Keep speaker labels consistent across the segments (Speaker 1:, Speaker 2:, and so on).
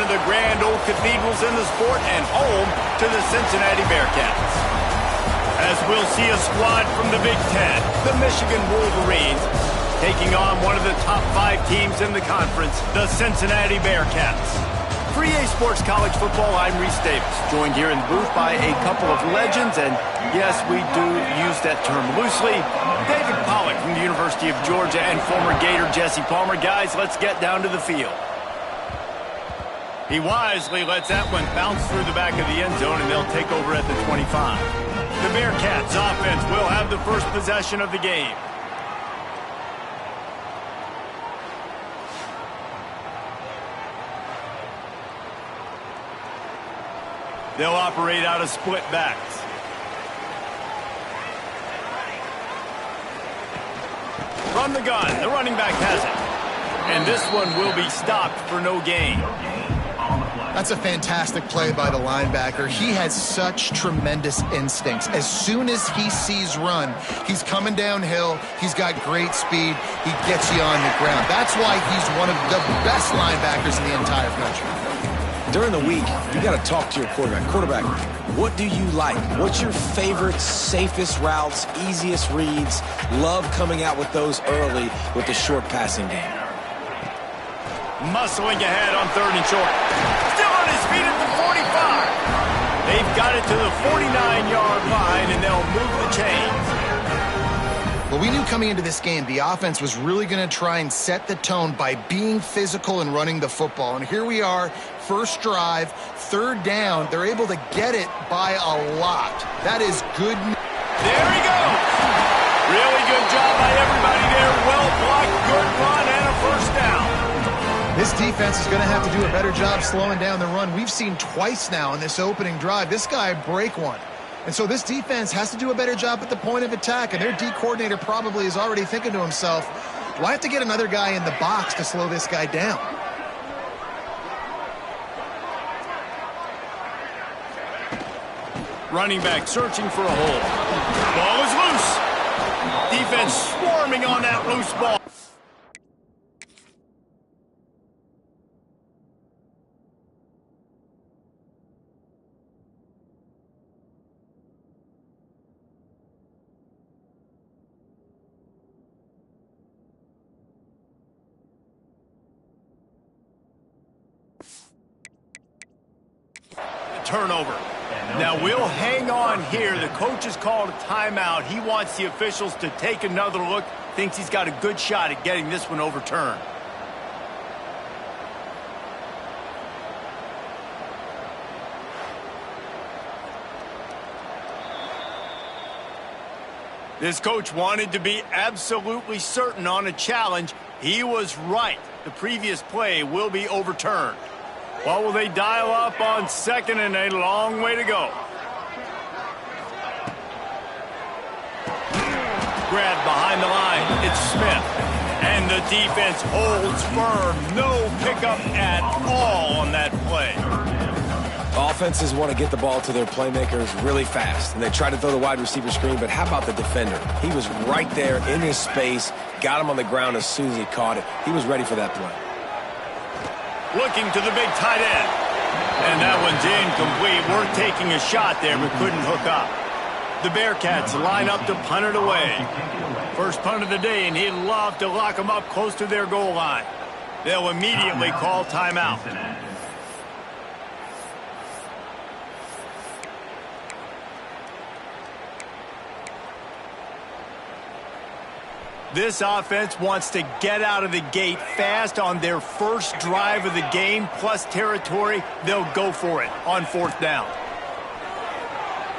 Speaker 1: one of the grand old cathedrals in the sport and home to the Cincinnati Bearcats. As we'll see a squad from the Big Ten, the Michigan Wolverines, taking on one of the top 5 teams in the conference, the Cincinnati Bearcats. For EA Sports College Football, I'm Reese Davis, joined here in the booth by a couple of legends, and yes, we do use that term loosely. David Pollack from the University of Georgia and former Gator Jesse Palmer. Guys, let's get down to the field. He wisely lets that one bounce through the back of the end zone, and they'll take over at the 25. The Bearcats offense will have the first possession of the game. They'll operate out of split backs. From the gun, the running back has it. And this one will be stopped for no gain.
Speaker 2: That's a fantastic play by the linebacker. He has such tremendous instincts. As soon as he sees run, he's coming downhill. He's got great speed. He gets you on the ground. That's why he's one of the best linebackers in the entire country.
Speaker 3: During the week, you got to talk to your quarterback. Quarterback, what do you like? What's your favorite, safest routes, easiest reads? Love coming out with those early with the short passing game.
Speaker 1: Muscling ahead on 3rd and short. Still on his feet at the 45. They've got it to the 49-yard line, and they'll move the chains.
Speaker 2: Well, we knew coming into this game the offense was really going to try and set the tone by being physical and running the football. And here we are, first drive, 3rd down. They're able to get it by a lot. That is good.
Speaker 1: There he goes. Really good job by everybody there. Well blocked, good run, and a first down.
Speaker 2: This defense is going to have to do a better job slowing down the run. We've seen twice now in this opening drive this guy break one. And so this defense has to do a better job at the point of attack, and their D coordinator probably is already thinking to himself, do I have to get another guy in the box to slow this guy down?
Speaker 1: Running back searching for a hole. Ball is loose. Defense swarming on that loose ball. Turnover. Now we'll hang on here. The coach has called a timeout. He wants the officials to take another look. Thinks he's got a good shot at getting this one overturned. This coach wanted to be absolutely certain on a challenge. He was right. The previous play will be overturned. What will they dial up on 2nd and a long way to go? Grabbed behind the line. It's Smith. And the defense holds firm. No pickup at all on that play.
Speaker 3: Offenses want to get the ball to their playmakers really fast, and they try to throw the wide receiver screen, but how about the defender? He was right there in his space, got him on the ground as soon as he caught it. He was ready for that play.
Speaker 1: Looking to the big tight end. And that one's incomplete. We're taking a shot there, but couldn't hook up. The Bearcats line up to punt it away. First punt of the day, and he'd love to lock them up close to their goal line. They'll immediately call timeout. This offense wants to get out of the gate fast on their first drive of the game, plus territory. They'll go for it on 4th down.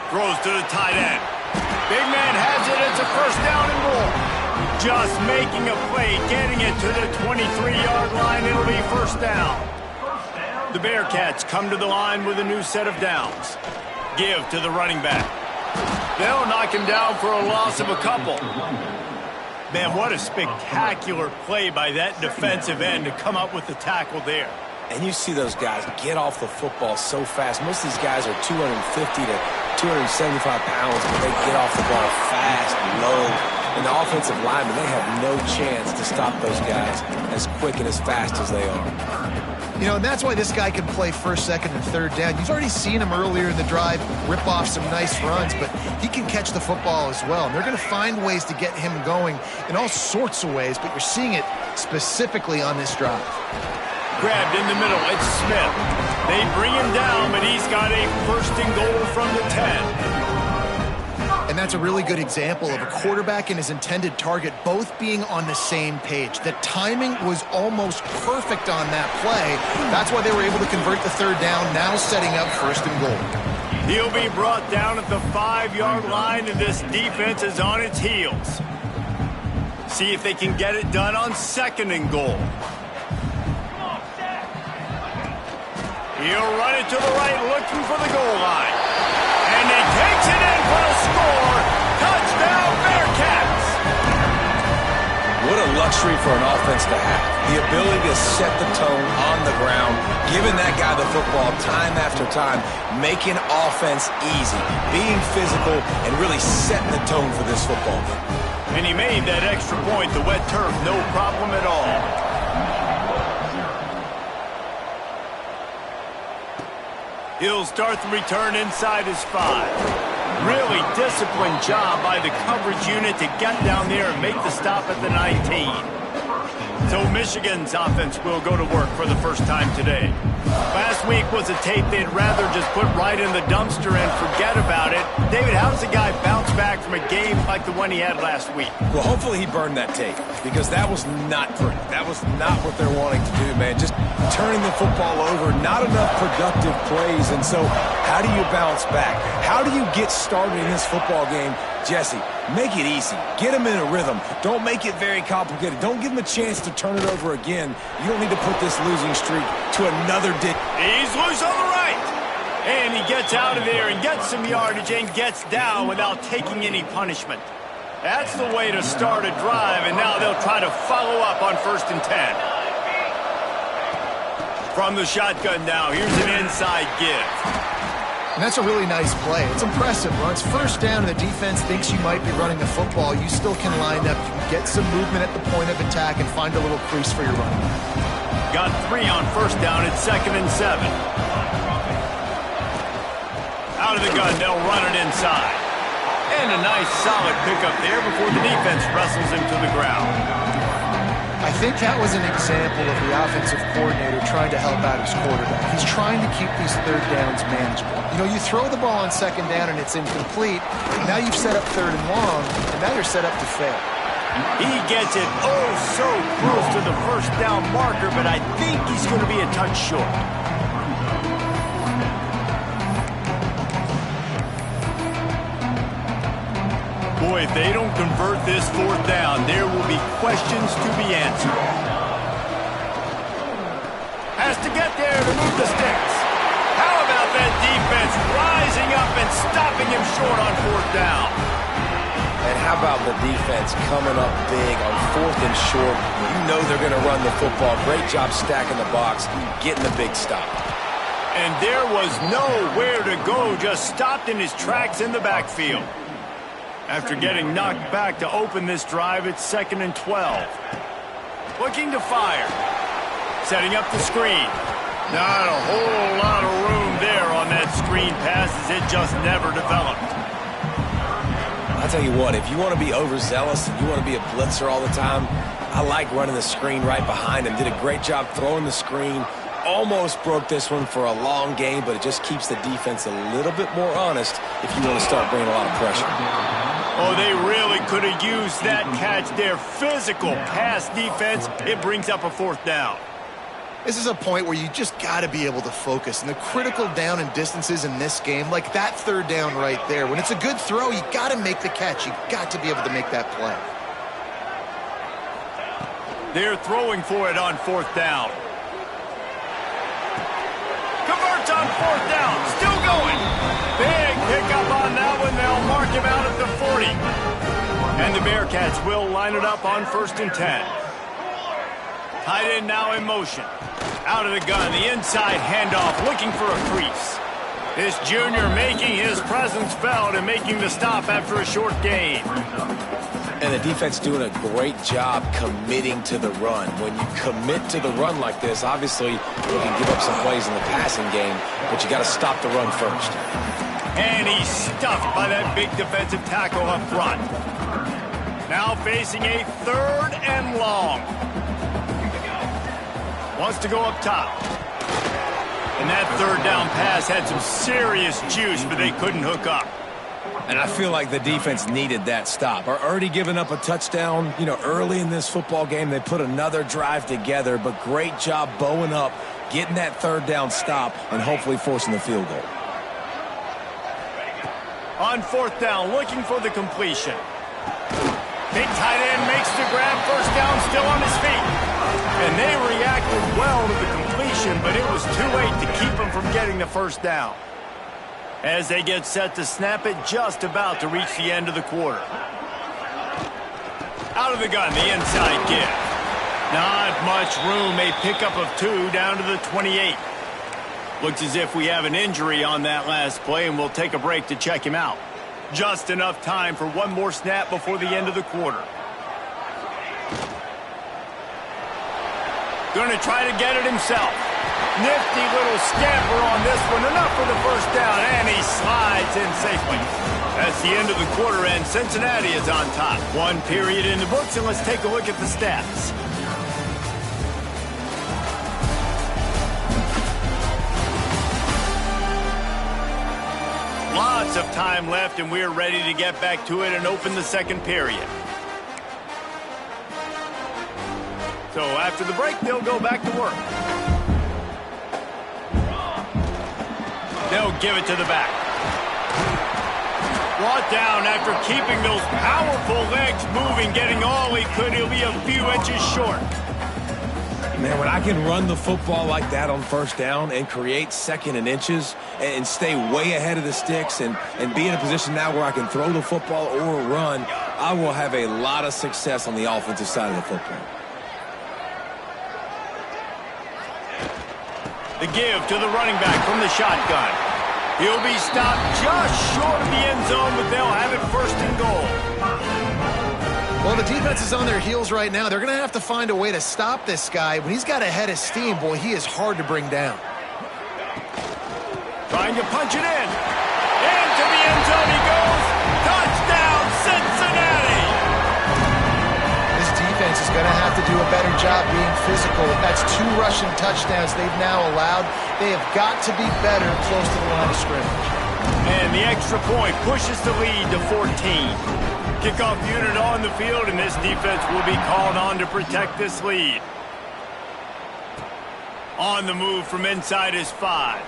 Speaker 1: Throws to the tight end. Big man has it. It's a first down and more. Just making a play, getting it to the 23-yard line. It'll be first down. The Bearcats come to the line with a new set of downs. Give to the running back. They'll knock him down for a loss of a couple. Man, what a spectacular play by that defensive end to come up with the tackle there.
Speaker 3: And you see those guys get off the football so fast. Most of these guys are 250 to 275 pounds, but they get off the ball fast, low. And the offensive linemen, they have no chance to stop those guys as quick and as fast as they are.
Speaker 2: You know, and that's why this guy can play first, second, and third down. You've already seen him earlier in the drive rip off some nice runs, but he can catch the football as well. And they're going to find ways to get him going in all sorts of ways, but you're seeing it specifically on this drive.
Speaker 1: Grabbed in the middle, it's Smith. They bring him down, but he's got a first and goal from the 10.
Speaker 2: And that's a really good example of a quarterback and his intended target both being on the same page. The timing was almost perfect on that play. That's why they were able to convert the third down, now setting up first and goal.
Speaker 1: He'll be brought down at the 5-yard line, and this defense is on its heels. See if they can get it done on second and goal. He'll run it to the right, looking for the goal line. And he takes it in for the score. Touchdown, Bearcats!
Speaker 3: What a luxury for an offense to have. The ability to set the tone on the ground, giving that guy the football time after time, making offense easy, being physical, and really setting the tone for this football game.
Speaker 1: And he made that extra point, the wet turf, no problem at all. He'll start the return inside his 5. Really disciplined job by the coverage unit to get down there and make the stop at the 19. So Michigan's offense will go to work for the first time today. Last week was a tape they'd rather just put right in the dumpster and forget about it. David, how does a guy bounce back from a game like the one he had last week?
Speaker 3: Well, hopefully he burned that tape, because that was not pretty. That was not what they're wanting to do, man. Just turning the football over, not enough productive plays. And so how do you bounce back? How do you get started in this football game? Jesse, make it easy. Get him in a rhythm. Don't make it very complicated. Don't give him a chance to turn it over again. You don't need to put this losing streak to another dig.
Speaker 1: He's loose on the right. And he gets out of there and gets some yardage and gets down without taking any punishment. That's the way to start a drive, and now they'll try to follow up on first and 10. From the shotgun now, here's an inside give.
Speaker 2: And that's a really nice play. It's impressive. When it's first down and the defense thinks you might be running the football, you still can line up. You can get some movement at the point of attack and find a little crease for your running back.
Speaker 1: Got 3 on first down at 2nd and 7. Out of the gun, they'll run it inside. And a nice solid pickup there before the defense wrestles him to the ground.
Speaker 2: I think that was an example of the offensive coordinator trying to help out his quarterback. He's trying to keep these third downs manageable. You know, you throw the ball on second down and it's incomplete. Now you've set up third and long, and now you're set up to fail.
Speaker 1: He gets it oh so close to the first down marker, but I think he's going to be a touch short. Boy, if they don't convert this fourth down, there will be questions to be answered. Has to get there to move the sticks. How about that defense rising up and stopping him short on fourth down?
Speaker 3: And how about the defense coming up big on fourth and short? You know they're going to run the football. Great job stacking the box, getting the big stop.
Speaker 1: And there was nowhere to go, just stopped in his tracks in the backfield. After getting knocked back to open this drive, it's 2nd and 12. Looking to fire. Setting up the screen. Not a whole lot of room there on that screen pass, as it just never developed.
Speaker 3: I'll tell you what, if you want to be overzealous and you want to be a blitzer all the time, I like running the screen right behind him. Did a great job throwing the screen. Almost broke this one for a long game, but it just keeps the defense a little bit more honest if you want to start bringing a lot of pressure.
Speaker 1: Oh, they really could have used that catch there. Physical pass defense. It brings up a fourth down.
Speaker 2: This is a point where you just got to be able to focus. And the critical down and distances in this game, like that third down right there, when it's a good throw, you got to make the catch. You got to be able to make that play.
Speaker 1: They're throwing for it on fourth down. Converts on fourth down. Still going. Big pickup on that one. They'll mark him out at the 40. And the Bearcats will line it up on 1st and 10. Tight end now in motion. Out of the gun, the inside handoff, looking for a crease. This junior making his presence felt and making the stop after a short gain.
Speaker 3: And the defense doing a great job committing to the run. When you commit to the run like this, obviously you can give up some plays in the passing game, but you got to stop the run first.
Speaker 1: And he's stuffed by that big defensive tackle up front. Now facing a 3rd and long. Wants to go up top. And that 3rd down pass had some serious juice, but they couldn't hook up.
Speaker 3: And I feel like the defense needed that stop. Are already giving up a touchdown, early in this football game. They put another drive together, but great job bowing up, getting that 3rd down stop, and hopefully forcing the field goal.
Speaker 1: On 4th down, looking for the completion. Big tight end makes the grab, 1st down, still on his feet. And they reacted well to the completion, but it was too late to keep him from getting the 1st down. As they get set to snap it, just about to reach the end of the quarter. Out of the gun, the inside give. Not much room, a pickup of 2 down to the 28. Looks as if we have an injury on that last play, and we'll take a break to check him out. Just enough time for one more snap before the end of the quarter. Going to try to get it himself. Nifty little scamper on this one. Enough for the 1st down, and he slides in safely. That's the end of the quarter, and Cincinnati is on top. 1 period in the books, and let's take a look at the stats. Lots of time left, and we're ready to get back to it and open the 2nd period. So after the break, they'll go back to work. They'll give it to the back. Brought down after keeping those powerful legs moving, getting all he could. He'll be a few inches short.
Speaker 3: Man, when I can run the football like that on 1st down and create 2nd and inches and stay way ahead of the sticks and be in a position now where I can throw the football or run, I will have a lot of success on the offensive side of the football.
Speaker 1: The give to the running back from the shotgun. He'll be stopped just short of the end zone, but they'll have it 1st and goal.
Speaker 2: Well, the defense is on their heels right now. They're going to have to find a way to stop this guy. When he's got a head of steam, boy, he is hard to bring down.
Speaker 1: Trying to punch it in. Into the end zone he goes. Touchdown, Cincinnati!
Speaker 2: This defense is going to have to do a better job being physical. That's 2 rushing touchdowns they've now allowed. They have got to be better close to the line of scrimmage.
Speaker 1: And the extra point pushes the lead to 14. Kickoff unit on the field, and this defense will be called on to protect this lead. On the move from inside his 5.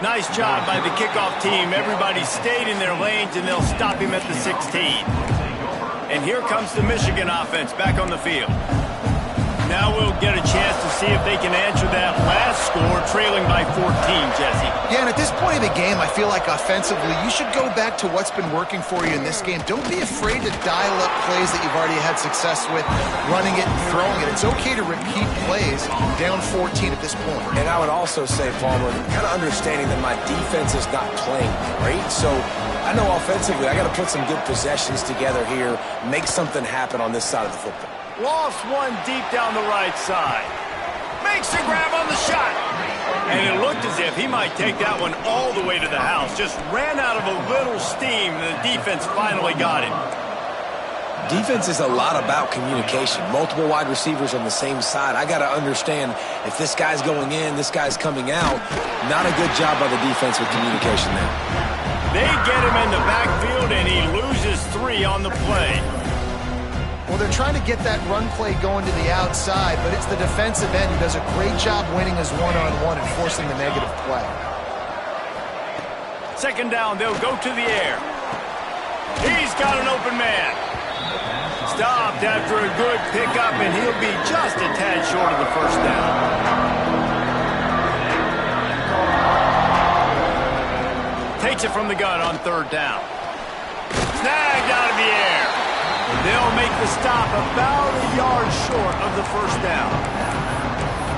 Speaker 1: Nice job by the kickoff team. Everybody stayed in their lanes, and they'll stop him at the 16. And here comes the Michigan offense back on the field. Now we'll get a chance to see if they can answer that last score, trailing by 14, Jesse.
Speaker 2: Yeah, and at this point in the game, I feel like offensively, you should go back to what's been working for you in this game. Don't be afraid to dial up plays that you've already had success with, running it and throwing it. It's okay to repeat plays down 14 at this point.
Speaker 3: And I would also say, Palmer, kind of understanding that my defense is not playing great, so I know offensively I got to put some good possessions together here, make something happen on this side of the football.
Speaker 1: Lost one deep down the right side. Makes the grab on the shot. And it looked as if he might take that one all the way to the house. Just ran out of a little steam, and the defense finally got him.
Speaker 3: Defense is a lot about communication. Multiple wide receivers on the same side. I got to understand if this guy's going in, this guy's coming out. Not a good job by the defense with communication there.
Speaker 1: They get him in the backfield, and he loses 3 on the play.
Speaker 2: Well, they're trying to get that run play going to the outside, but it's the defensive end who does a great job winning his one-on-one and forcing the negative play.
Speaker 1: 2nd down, they'll go to the air. He's got an open man. Stopped after a good pickup, and he'll be just a tad short of the 1st down. Takes it from the gun on 3rd down. Snagged out of the air. They'll make the stop about a yard short of the 1st down.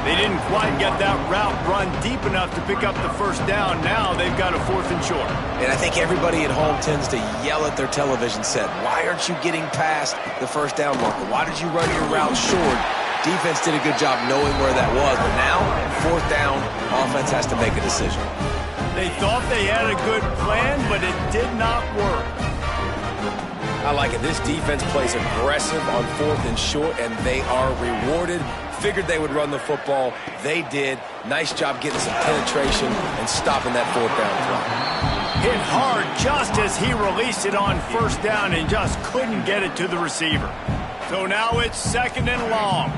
Speaker 1: They didn't quite get that route run deep enough to pick up the first down. Now they've got a 4th and short.
Speaker 3: And I think everybody at home tends to yell at their television set, why aren't you getting past the first down marker? Why did you run your route short? Defense did a good job knowing where that was, but now, 4th down, offense has to make a decision.
Speaker 1: They thought they had a good plan, but it did not work.
Speaker 3: I like it. This defense plays aggressive on 4th and short, and they are rewarded. Figured they would run the football. They did. Nice job getting some penetration and stopping that 4th down throw.
Speaker 1: Hit hard just as he released it on 1st down and just couldn't get it to the receiver. So now it's 2nd and long.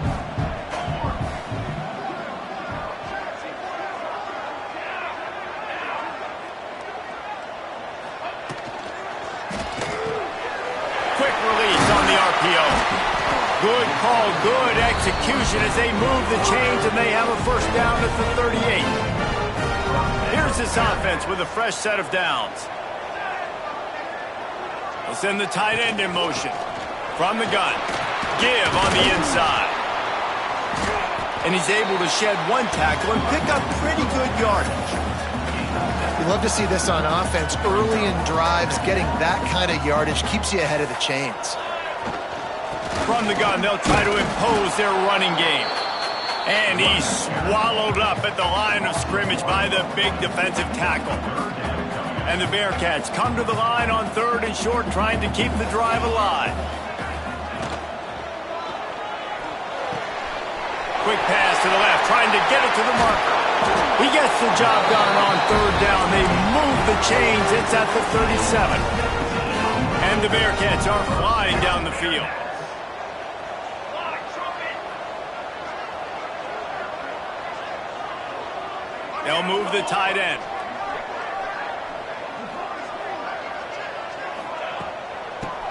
Speaker 1: Quick release on the RPO. Good call, good execution as they move the chains and they have a 1st down at the 38. Here's this offense with a fresh set of downs. They'll send the tight end in motion. From the gun. Give on the inside. And he's able to shed 1 tackle and pick up pretty good yardage.
Speaker 2: You love to see this on offense. Early in drives, getting that kind of yardage keeps you ahead of the chains.
Speaker 1: From the gun, they'll try to impose their running game. And he's swallowed up at the line of scrimmage by the big defensive tackle. And the Bearcats come to the line on 3rd and short, trying to keep the drive alive. Quick pass to the left, trying to get it to the marker. He gets the job done on 3rd down. They move the chains. It's at the 37. And the Bearcats are flying down the field. They'll move the tight end.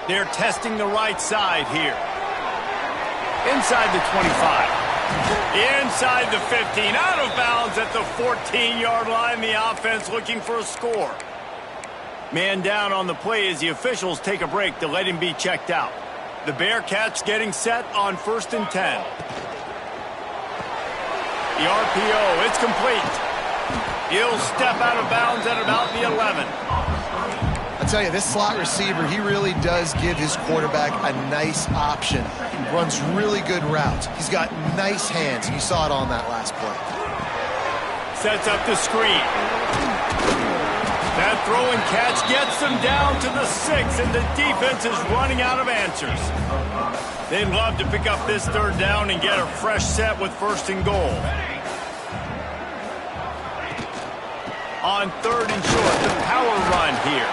Speaker 1: They're testing the right side here. Inside the 25. Inside the 15. Out of bounds at the 14-yard line. The offense looking for a score. Man down on the play as the officials take a break to let him be checked out. The Bearcats getting set on 1st and 10. The RPO, it's complete. He'll step out of bounds at about the 11.
Speaker 2: I tell you, this slot receiver, he really does give his quarterback a nice option. He runs really good routes. He's got nice hands, and you saw it on that last play.
Speaker 1: Sets up the screen. That throw and catch gets them down to the 6, and the defense is running out of answers. They'd love to pick up this 3rd down and get a fresh set with 1st and goal. On 3rd and short, the power run here.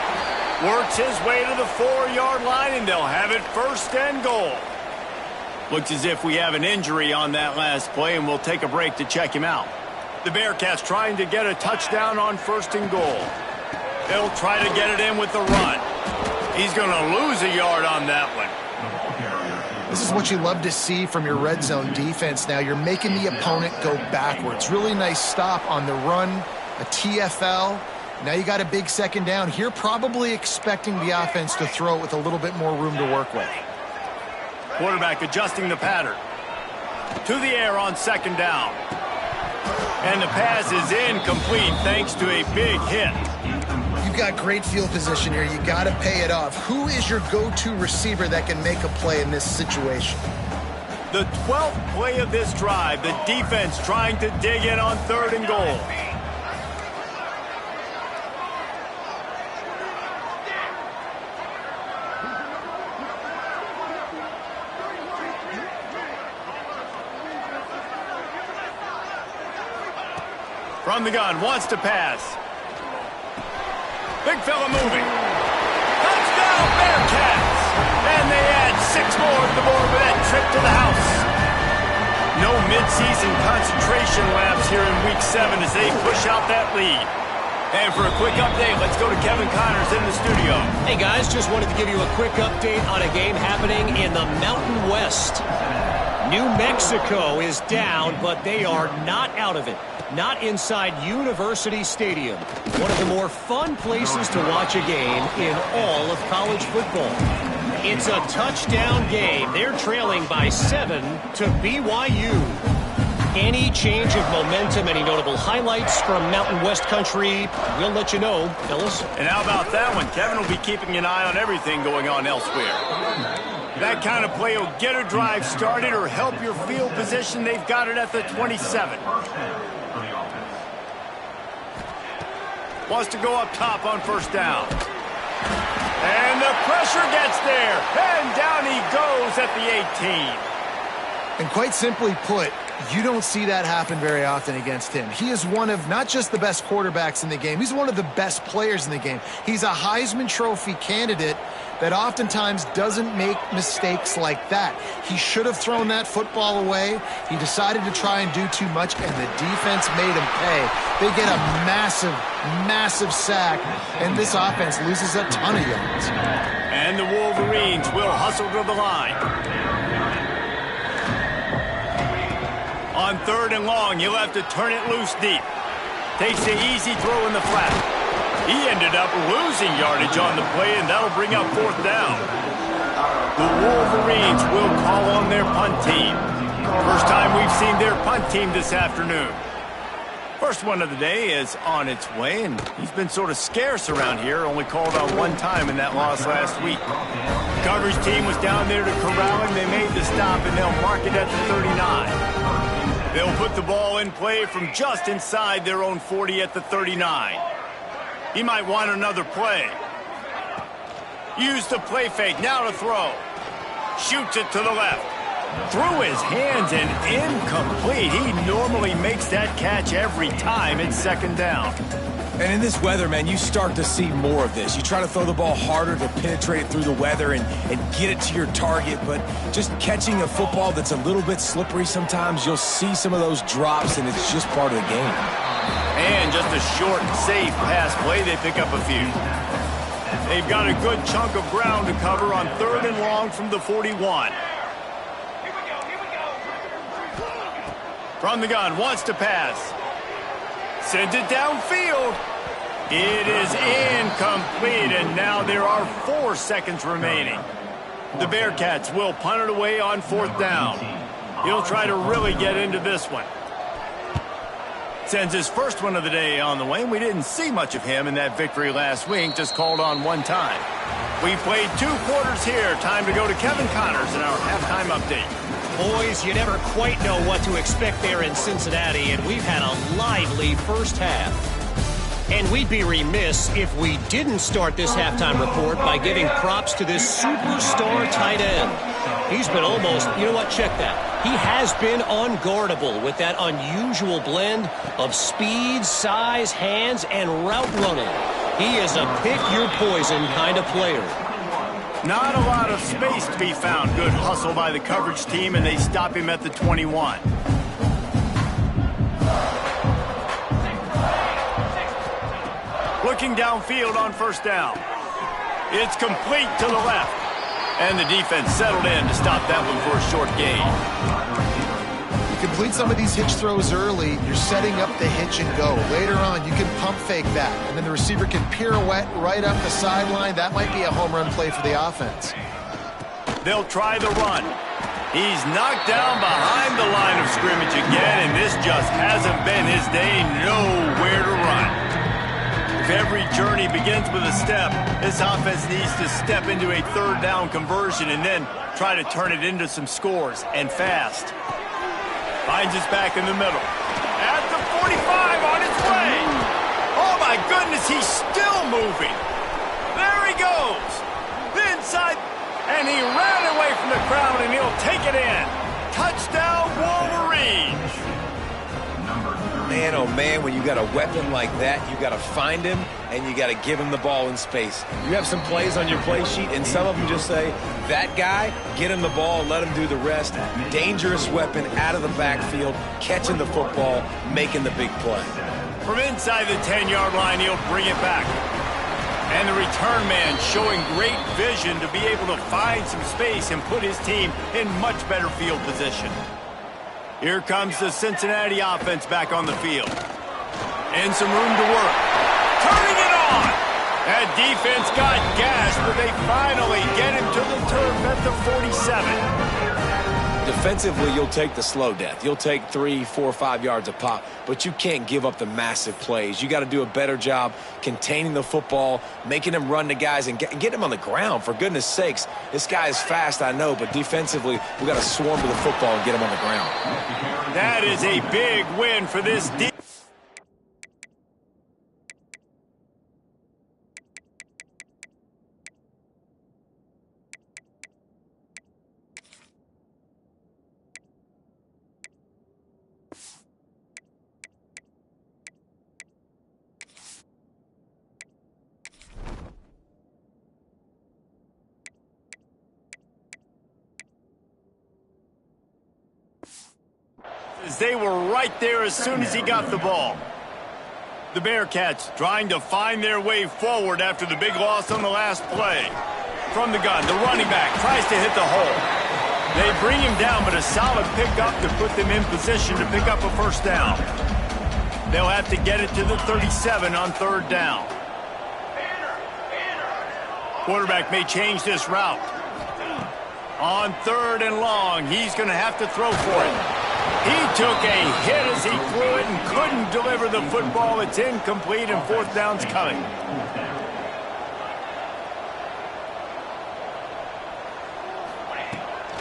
Speaker 1: Works his way to the 4-yard line, and they'll have it 1st and goal. Looks as if we have an injury on that last play, and we'll take a break to check him out. The Bearcats trying to get a touchdown on 1st and goal. They'll try to get it in with the run. He's going to lose a yard on that one.
Speaker 2: This is what you love to see from your red zone defense now. You're making the opponent go backwards. Really nice stop on the run, a TFL. Now you got a big 2nd down. Here probably expecting the offense to throw it with a little bit more room to work with.
Speaker 1: Quarterback adjusting the pattern. To the air on 2nd down. And the pass is incomplete thanks to a big hit.
Speaker 2: You've got great field position here. You got to pay it off. Who is your go-to receiver that can make a play in this situation?
Speaker 1: The 12th play of this drive, the defense trying to dig in on 3rd and goal. From the gun, wants to pass. Big fella moving. Touchdown, Bearcats! And they add 6 more to the board with that trip to the house. No midseason concentration laps here in Week 7 as they push out that lead. And for a quick update, let's go to Kevin Connors in the studio.
Speaker 4: Hey guys, just wanted to give you a quick update on a game happening in the Mountain West. New Mexico is down, but they are not out of it. Not inside University Stadium, one of the more fun places to watch a game in all of college football. It's a touchdown game. They're trailing by 7 to BYU. Any change of momentum, any notable highlights from Mountain West Country, we'll let you know, fellas.
Speaker 1: And how about that one? Kevin will be keeping an eye on everything going on elsewhere. That kind of play will get a drive started or help your field position. They've got it at the 27. Wants to go up top on first down. And the pressure gets there. And down he goes at the 18.
Speaker 2: And quite simply put, you don't see that happen very often against him. He is one of not just the best quarterbacks in the game, he's one of the best players in the game. He's a Heisman Trophy candidate that oftentimes doesn't make mistakes like that. He should have thrown that football away. He decided to try and do too much, and the defense made him pay. They get a massive, massive sack, and this offense loses a ton of yards.
Speaker 1: And the Wolverines will hustle to the line. On 3rd and long, you'll have to turn it loose deep. Takes the easy throw in the flat. He ended up losing yardage on the play, and that'll bring up 4th down. The Wolverines will call on their punt team. First time we've seen their punt team this afternoon. First one of the day is on its way, and he's been sort of scarce around here, only called out one time in that loss last week. The coverage team was down there to corral him. They made the stop, and they'll mark it at the 39. They'll put the ball in play from just inside their own 40 at the 39. He might want another play. Use the play fake, now to throw. Shoots it to the left. Through his hands and incomplete. He normally makes that catch every time. It's 2nd down.
Speaker 3: And in this weather, man, you start to see more of this. You try to throw the ball harder to penetrate it through the weather and get it to your target, but just catching a football that's a little bit slippery sometimes, you'll see some of those drops, and it's just part of the game.
Speaker 1: And just a short, safe pass play, they pick up a few. They've got a good chunk of ground to cover on 3rd and long from the 41. From the gun, wants to pass. Sends it downfield. It is incomplete, and now there are 4 seconds remaining. The Bearcats will punt it away on 4th down. He'll try to really get into this one. Sends his first one of the day on the way. We didn't see much of him in that victory last week, just called on one time. We played 2 quarters here. Time to go to Kevin Connors in our halftime update.
Speaker 4: Boys, you never quite know what to expect there in Cincinnati, and we've had a lively first half. And we'd be remiss if we didn't start this halftime report by giving props to this superstar tight end. He's been almost, you know what, check that. He has been unguardable with that unusual blend of speed, size, hands, and route running. He is a pick-your-poison kind of player.
Speaker 1: Not a lot of space to be found. Good hustle by the coverage team, and they stop him at the 21. Looking downfield on first down. It's complete to the left. And the defense settled in to stop that one for a short gain.
Speaker 2: You complete some of these hitch throws early, you're setting up the hitch and go. Later on, you can pump fake that, and then the receiver can pirouette right up the sideline. That might be a home run play for the offense.
Speaker 1: They'll try the run. He's knocked down behind the line of scrimmage again, and this just hasn't been his day. Nowhere to run. If every journey begins with a step, this offense needs to step into a 3rd down conversion and then try to turn it into some scores, and fast. Finds his back in the middle. At the 45 on its way. Oh, my goodness, he's still moving. There he goes. The inside, and he ran away from the crowd, and he'll take it in. Touchdown, Wolverines.
Speaker 3: Man, oh man, when you got a weapon like that, you got to find him, and you got to give him the ball in space. You have some plays on your play sheet, and some of them just say, that guy, get him the ball, let him do the rest. Dangerous weapon out of the backfield, catching the football, making the big play.
Speaker 1: From inside the 10-yard line, he'll bring it back. And the return man showing great vision to be able to find some space and put his team in much better field position. Here comes the Cincinnati offense back on the field. And some room to work. Turning it on! That defense got gashed, but they finally get him to the turf at the 47.
Speaker 3: defensively, you'll take the slow death. You'll take 3, 4, 5 yards a pop, but you can't give up the massive plays. You got to do a better job containing the football, making them run to guys, and get them on the ground. For goodness sakes, this guy is fast, I know, but defensively, we got to swarm to the football and get him on the ground.
Speaker 1: That is a big win for this defense. They were right there as soon as he got the ball. The Bearcats trying to find their way forward after the big loss on the last play. From the gun, the running back tries to hit the hole. They bring him down, but a solid pickup to put them in position to pick up a first down. They'll have to get it to the 37 on third down. Quarterback may change this route. On third and long, he's going to have to throw for it. He took a hit as he threw it and couldn't deliver the football. It's incomplete, and fourth down's coming.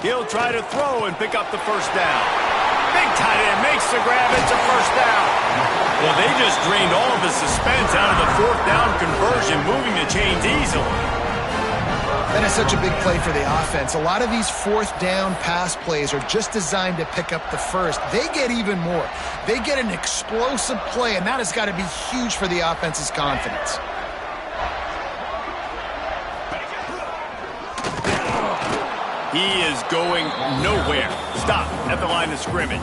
Speaker 1: He'll try to throw and pick up the first down. Big tight end makes the grab. It's a first down. Well, they just drained all of the suspense out of the fourth down conversion, moving the chains easily.
Speaker 2: That is such a big play for the offense. A lot of these fourth down pass plays are just designed to pick up the first. They get even more. They get an explosive play, and that has got to be huge for the offense's confidence.
Speaker 1: He is going nowhere. Stop at the line of scrimmage.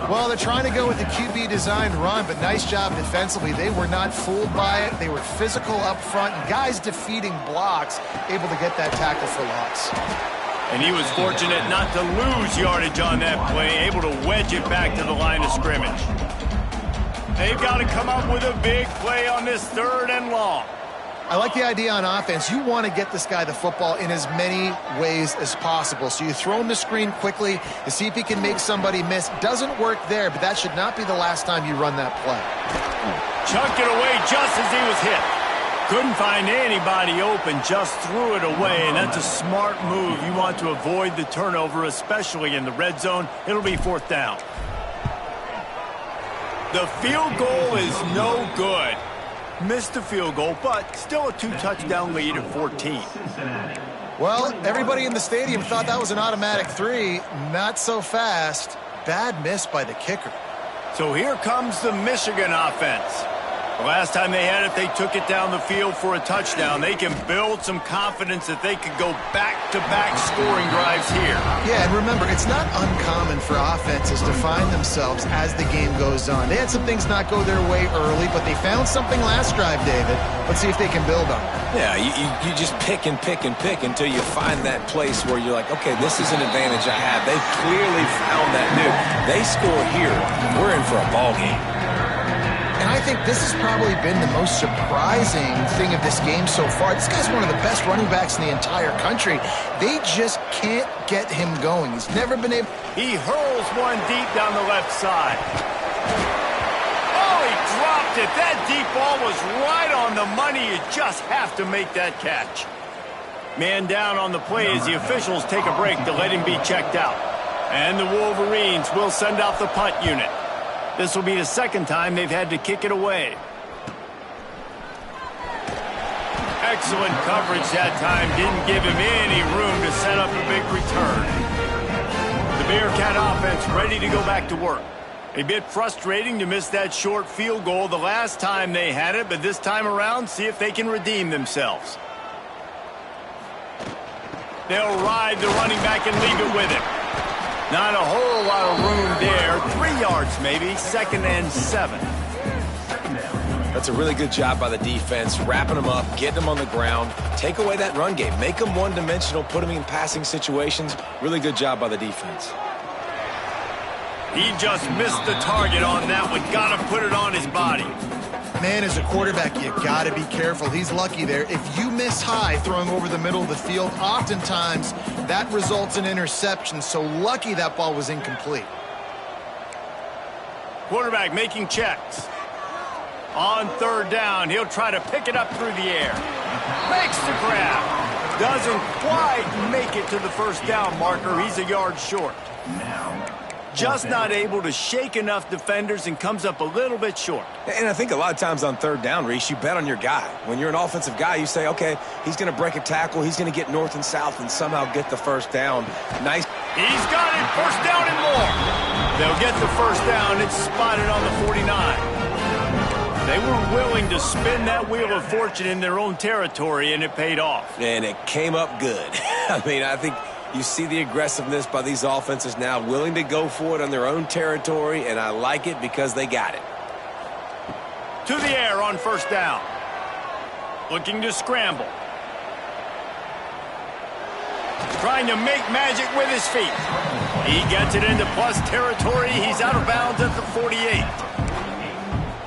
Speaker 2: Well, they're trying to go with the QB designed run, but nice job defensively. They were not fooled by it. They were physical up front, and guys defeating blocks, able to get that tackle for loss.
Speaker 1: And he was fortunate not to lose yardage on that play, able to wedge it back to the line of scrimmage. They've got to come up with a big play on this third and long.
Speaker 2: I like the idea on offense. You want to get this guy the football in as many ways as possible. So you throw him the screen quickly to see if he can make somebody miss. Doesn't work there, but that should not be the last time you run that play.
Speaker 1: Chunked it away just as he was hit. Couldn't find anybody open, just threw it away, and that's a smart move. You want to avoid the turnover, especially in the red zone. It'll be fourth down. The field goal is no good. Missed the field goal, but still a 2-touchdown lead at 14.
Speaker 2: Well, everybody in the stadium thought that was an automatic 3. Not so fast. Bad miss by the kicker.
Speaker 1: So here comes the Michigan offense. The last time they had it, they took it down the field for a touchdown. They can build some confidence that they could go back-to-back scoring drives here.
Speaker 2: Yeah, and remember, it's not uncommon for offenses to find themselves as the game goes on. They had some things not go their way early, but they found something last drive, David. Let's see if they can build on it.
Speaker 3: Yeah, you just pick and pick and pick until you find that place where you're like, okay, this is an advantage I have. They clearly found that new. They score here, we're in for a ball game.
Speaker 2: And I think this has probably been the most surprising thing of this game so far. This guy's one of the best running backs in the entire country. They just can't get him going. He's never been able...
Speaker 1: He hurls one deep down the left side. Oh, he dropped it. That deep ball was right on the money. You just have to make that catch. Man down on the play as the officials take a break to let him be checked out. And the Wolverines will send out the punt unit. This will be the second time they've had to kick it away. Excellent coverage that time. Didn't give him any room to set up a big return. The Bearcat offense ready to go back to work. A bit frustrating to miss that short field goal the last time they had it, but this time around, see if they can redeem themselves. They'll ride the running back and leave it with him. Not a whole lot of room there. 3 yards maybe. 2nd and 7.
Speaker 3: That's a really good job by the defense, wrapping them up, getting them on the ground, take away that run game, make them one-dimensional, put them in passing situations. Really good job by the defense.
Speaker 1: He just missed the target on that one. Got to put it on his body.
Speaker 2: Man, as a quarterback, you got to be careful. He's lucky there. If you miss high throwing over the middle of the field, oftentimes that results in interception. So lucky that ball was incomplete.
Speaker 1: Quarterback making checks. On third down, he'll try to pick it up through the air. Makes the grab. Doesn't quite make it to the first down marker. He's a yard short. Just not able to shake enough defenders and comes up a little bit short.
Speaker 3: And I think a lot of times on third down, Reese, you bet on your guy. When you're an offensive guy, you say, okay, he's going to break a tackle, he's going to get north and south and somehow get the first down. Nice.
Speaker 1: He's got it. First down and more. They'll get the first down. It's spotted on the 49. They were willing to spin that wheel of fortune in their own territory, and it paid off.
Speaker 3: And it came up good. I mean, I think you see the aggressiveness by these offenses now, willing to go for it on their own territory, and I like it because they got it.
Speaker 1: To the air on first down. Looking to scramble. Trying to make magic with his feet. He gets it into plus territory. He's out of bounds at the 48.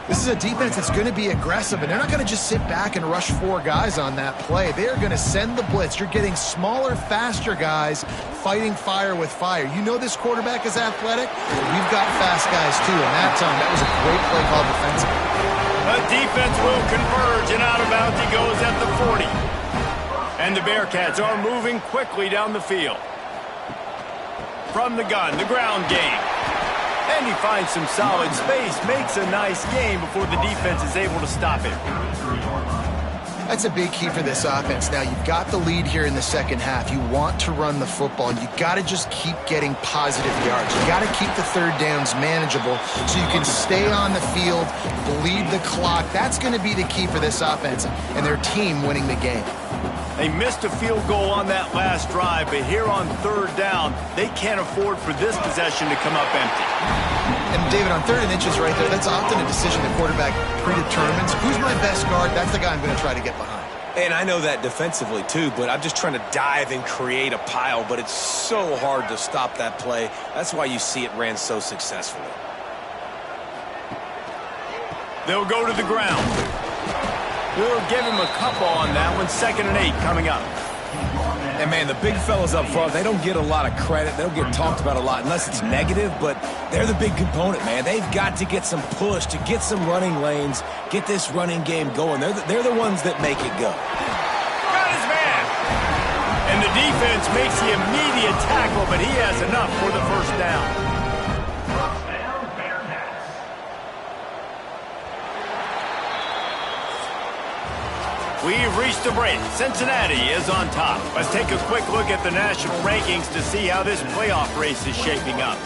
Speaker 2: This is a defense that's going to be aggressive, and they're not going to just sit back and rush 4 guys on that play. They're going to send the blitz. You're getting smaller, faster guys fighting fire with fire. You know this quarterback is athletic. We've got fast guys, too, and that time, that was a great play call defensively.
Speaker 1: The defense will converge, and out of bounds he goes at the 40. And the Bearcats are moving quickly down the field. From the gun, the ground game. And he finds some solid space, makes a nice game before the defense is able to stop him.
Speaker 2: That's a big key for this offense. Now, you've got the lead here in the second half. You want to run the football. You got to just keep getting positive yards. You got to keep the third downs manageable so you can stay on the field, bleed the clock. That's going to be the key for this offense and their team winning the game.
Speaker 1: They missed a field goal on that last drive, but here on third down, they can't afford for this possession to come up empty.
Speaker 2: And David, on 3rd and inches right there, that's often a decision the quarterback predetermines. Who's my best guard? That's the guy I'm going to try to get behind.
Speaker 3: And I know that defensively, too, but I'm just trying to dive and create a pile, but it's so hard to stop that play. That's why you see it ran so successfully.
Speaker 1: They'll go to the ground. We'll give him a couple on that one. 2nd and 8 coming up.
Speaker 3: And, man, the big fellas up front, they don't get a lot of credit. They don't get talked about a lot unless it's negative, but they're the big component, man. They've got to get some push, to get some running lanes, get this running game going. They're the ones that make it go.
Speaker 1: Got his man. And the defense makes the immediate tackle, but he has enough for the first down. We've reached a break. Cincinnati is on top. Let's take a quick look at the national rankings to see how this playoff race is shaping up.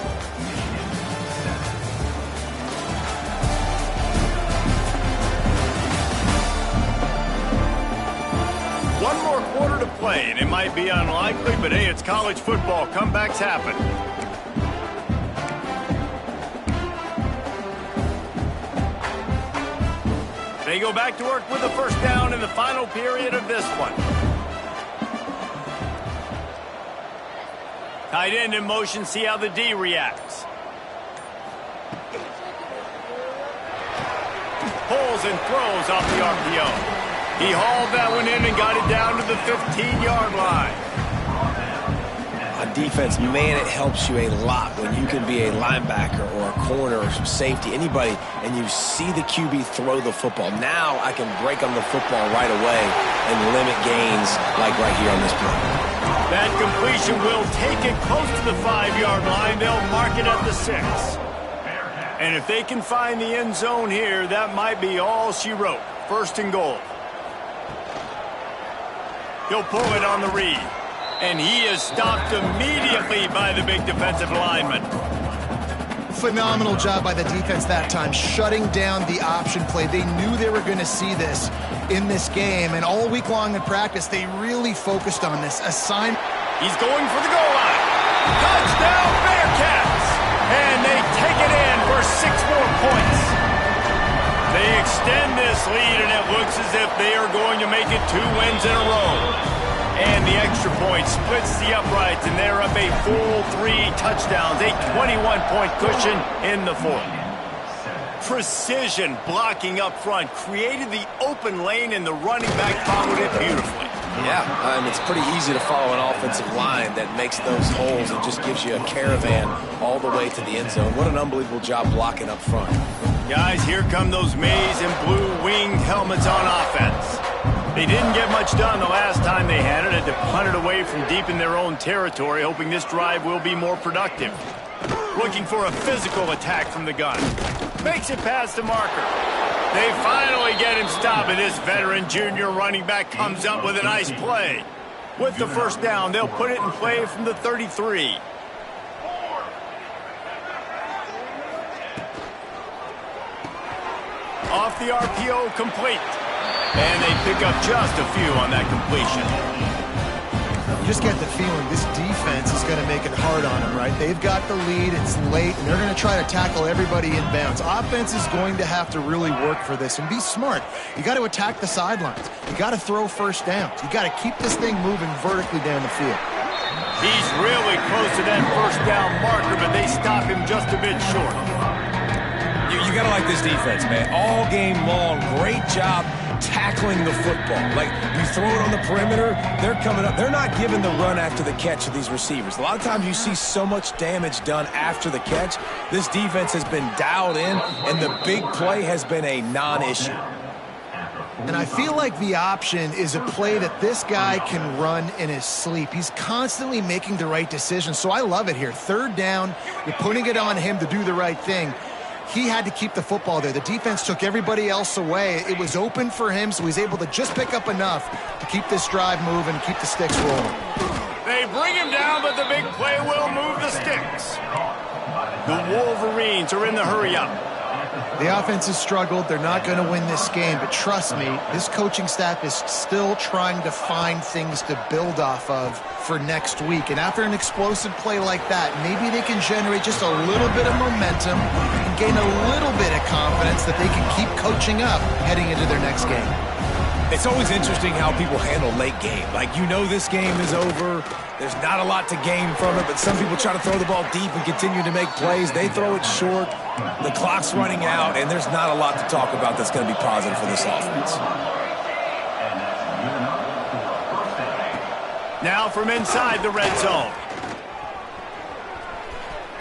Speaker 1: One more quarter to play, and it might be unlikely, but hey, it's college football. Comebacks happen. They go back to work with the first down in the final period of this one. Tight end in motion, see how the D reacts. Pulls and throws off the RPO. He hauled that one in and got it down to the 15-yard line.
Speaker 3: On defense, man, it helps you a lot when you can be a linebacker or a corner or some safety, anybody, and you see the QB throw the football. Now I can break on the football right away and limit gains like right here on this play.
Speaker 1: That completion will take it close to the 5-yard line. They'll mark it at the 6. And if they can find the end zone here, that might be all she wrote. 1st and goal. He'll pull it on the read. And he is stopped immediately by the big defensive lineman.
Speaker 2: Phenomenal job by the defense that time, shutting down the option play. They knew they were going to see this in this game, and all week long in practice, they really focused on this.
Speaker 1: He's going for the goal line. Touchdown, Bearcats! And they take it in for 6 more points. They extend this lead, and it looks as if they are going to make it 2 wins in a row. And the extra point splits the uprights, and they're up a full 3 touchdowns, a 21-point cushion in the 4th. Precision blocking up front created the open lane, and the running back followed it beautifully.
Speaker 3: Yeah, it's pretty easy to follow an offensive line that makes those holes and just gives you a caravan all the way to the end zone. What an unbelievable job blocking up front.
Speaker 1: Guys, here come those maize and blue winged helmets on offense. They didn't get much done the last time they had it. Had to punt it away from deep in their own territory, hoping this drive will be more productive. Looking for a physical attack from the gun. Makes it past the marker. They finally get him stopped, and this veteran junior running back comes up with a nice play. With the first down, they'll put it in play from the 33. Off the RPO, complete. And they pick up just a few on that completion.
Speaker 2: You just get the feeling this defense is going to make it hard on them, right? They've got the lead, it's late, and they're going to try to tackle everybody in bounds. Offense is going to have to really work for this and be smart. You got to attack the sidelines. You got to throw first downs. You got to keep this thing moving vertically down the field.
Speaker 1: He's really close to that first down marker, but they stop him just a bit short.
Speaker 3: You got to like this defense, man. All game long, great job tackling the football. Like, you throw it on the perimeter, they're coming up. They're not giving the run after the catch to these receivers. A lot of times you see so much damage done after the catch. This defense has been dialed in, and the big play has been a non-issue.
Speaker 2: And I feel like the option is a play that this guy can run in his sleep. He's constantly making the right decision, so I love it here. Third down, you're putting it on him to do the right thing. He had to keep the football there. The defense took everybody else away. It was open for him, so he's able to just pick up enough to keep this drive moving, keep the sticks rolling.
Speaker 1: They bring him down, but the big play will move the sticks. The Wolverines are in the hurry-up.
Speaker 2: The offense has struggled. They're not going to win this game, but trust me, this coaching staff is still trying to find things to build off of for next week. And after an explosive play like that, maybe they can generate just a little bit of momentum and gain a little bit of confidence that they can keep coaching up heading into their next game.
Speaker 3: It's always interesting how people handle late game. Like, you know this game is over. There's not a lot to gain from it, but some people try to throw the ball deep and continue to make plays. They throw it short. The clock's running out, and there's not a lot to talk about that's going to be positive for this offense.
Speaker 1: Now from inside the red zone.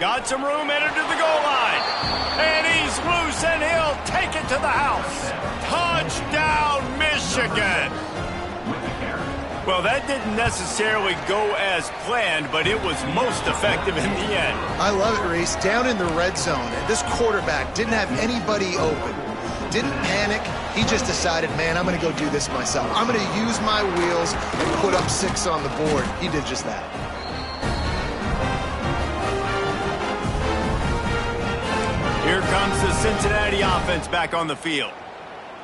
Speaker 1: Got some room, entered to the goal line. And he's loose, and he'll take it to the house. Touchdown, Michigan. Well, that didn't necessarily go as planned, but it was most effective in the end.
Speaker 2: I love it, Reese. Down in the red zone, and this quarterback didn't have anybody open. Didn't panic. He just decided, man, I'm going to go do this myself. I'm going to use my wheels and put up 6 on the board. He did just that.
Speaker 1: Here comes the Cincinnati offense back on the field.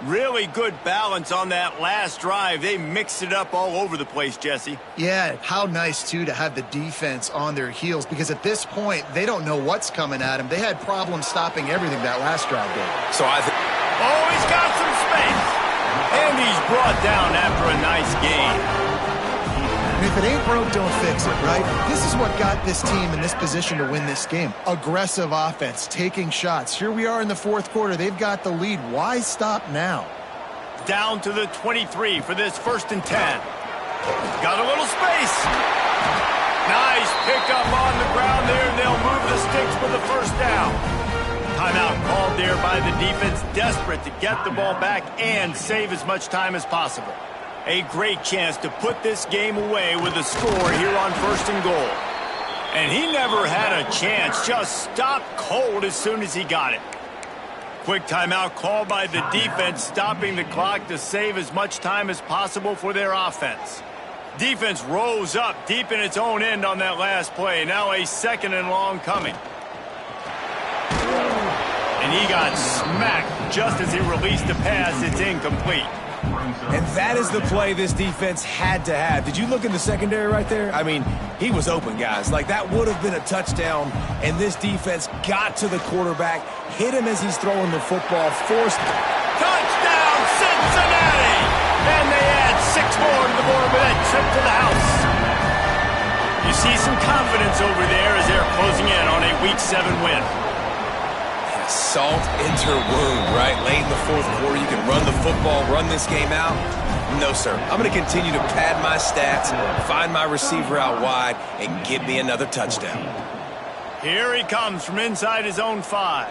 Speaker 1: Really good balance on that last drive. They mixed it up all over the place, Jesse.
Speaker 2: Yeah, how nice, too, to have the defense on their heels, because at this point, they don't know what's coming at them. They had problems stopping everything that last drive did.
Speaker 3: So I think...
Speaker 1: Oh, he's got some space. And he's brought down after a nice game.
Speaker 2: And if it ain't broke, don't fix it, right? This is what got this team in this position to win this game. Aggressive offense, taking shots. Here we are in the fourth quarter. They've got the lead. Why stop now?
Speaker 1: Down to the 23 for this 1st and 10. Got a little space. Nice pickup on the ground there. They'll move the sticks for the first down. Timeout called there by the defense, desperate to get the ball back and save as much time as possible. A great chance to put this game away with a score here on 1st and goal. And he never had a chance, just stopped cold as soon as he got it. Quick timeout called by the defense, stopping the clock to save as much time as possible for their offense. Defense rose up deep in its own end on that last play. Now a 2nd and long coming. And he got smacked just as he released the pass. It's incomplete.
Speaker 3: And that is the play this defense had to have. Did you look in the secondary right there? I mean, he was open, guys. Like, that would have been a touchdown, and this defense got to the quarterback, hit him as he's throwing the football, forced...
Speaker 1: Touchdown, Cincinnati! And they add 6 more to the board with that trip to the house. You see some confidence over there as they're closing in on a Week 7 win.
Speaker 3: Salt into wound, right? Late in the fourth quarter, you can run the football, run this game out. No, sir. I'm going to continue to pad my stats, find my receiver out wide, and give me another touchdown.
Speaker 1: Here he comes from inside his own 5.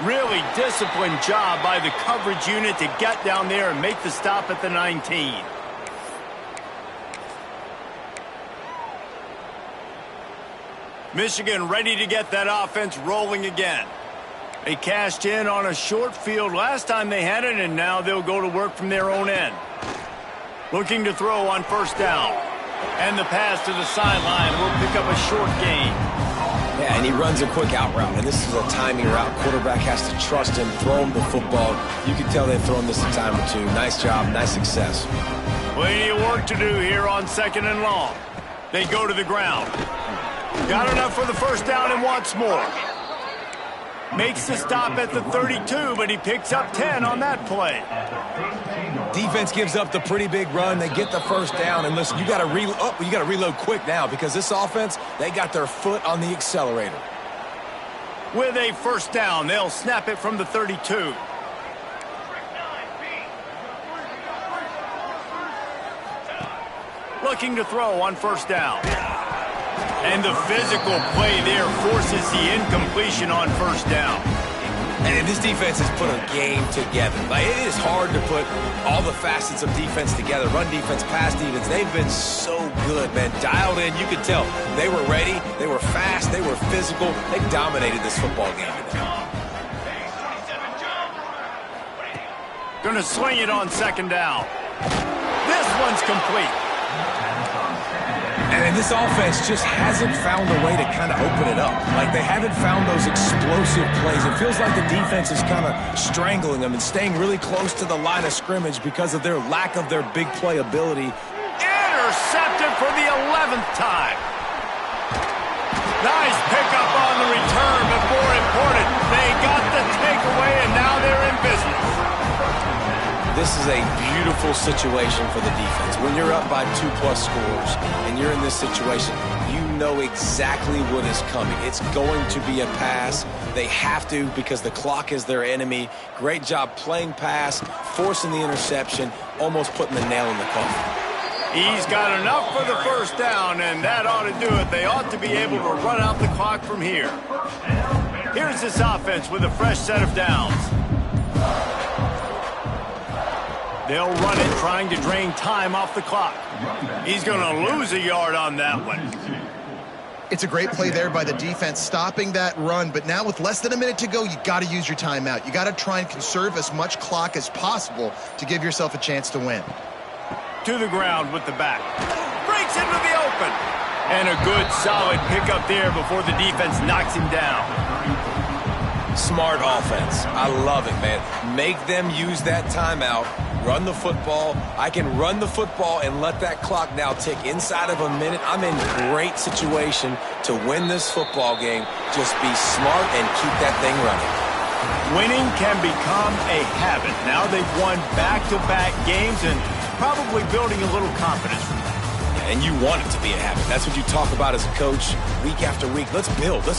Speaker 1: Really disciplined job by the coverage unit to get down there and make the stop at the 19. Michigan ready to get that offense rolling again. They cashed in on a short field last time they had it, and now they'll go to work from their own end. Looking to throw on first down. And the pass to the sideline will pick up a short gain.
Speaker 3: Yeah, and he runs a quick out route, and this is a timing route. Quarterback has to trust him, throw him the football. You can tell they've thrown this a time or two. Nice job, nice success.
Speaker 1: Plenty of work to do here on 2nd and long. They go to the ground. Got enough for the first down and wants more. Makes the stop at the 32, but he picks up 10 on that play.
Speaker 3: Defense gives up the pretty big run. They get the first down, and listen, you got to reload quick now because this offense, they got their foot on the accelerator.
Speaker 1: With a first down, they'll snap it from the 32. Looking to throw on first down. And the physical play there forces the incompletion on first down.
Speaker 3: And this defense has put a game together. Like, it is hard to put all the facets of defense together. Run defense, pass defense. They've been so good, man. Dialed in. You could tell they were ready. They were fast. They were physical. They dominated this football game today.
Speaker 1: Going to sling it on 2nd down. This one's complete.
Speaker 3: And this offense just hasn't found a way to kind of open it up. Like, they haven't found those explosive plays. It feels like the defense is kind of strangling them and staying really close to the line of scrimmage because of their lack of their big play ability.
Speaker 1: Intercepted for the 11th time. Nice pickup on the return, but more important, they got the takeaway, and now they're in business.
Speaker 3: This is a beautiful situation for the defense. When you're up by 2+ scores and you're in this situation, you know exactly what is coming. It's going to be a pass. They have to because the clock is their enemy. Great job playing pass, forcing the interception, almost putting the nail in the coffin.
Speaker 1: He's got enough for the first down, and that ought to do it. They ought to be able to run out the clock from here. Here's this offense with a fresh set of downs. They'll run it, trying to drain time off the clock. He's going to lose a yard on that one.
Speaker 2: It's a great play there by the defense, stopping that run. But now with less than a minute to go, you got to use your timeout. You got to try and conserve as much clock as possible to give yourself a chance to win.
Speaker 1: To the ground with the back. Breaks into the open. And a good, solid pickup there before the defense knocks him down.
Speaker 3: Smart offense. I love it, man. Make them use that timeout. Run the football. I can run the football and let that clock now tick inside of a minute. I'm in great situation to win this football game. Just be smart and keep that thing running.
Speaker 1: Winning can become a habit. Now they've won back-to-back games and probably building a little confidence from that.
Speaker 3: Yeah, and you want it to be a habit. That's what you talk about as a coach week after week. Let's build. Let's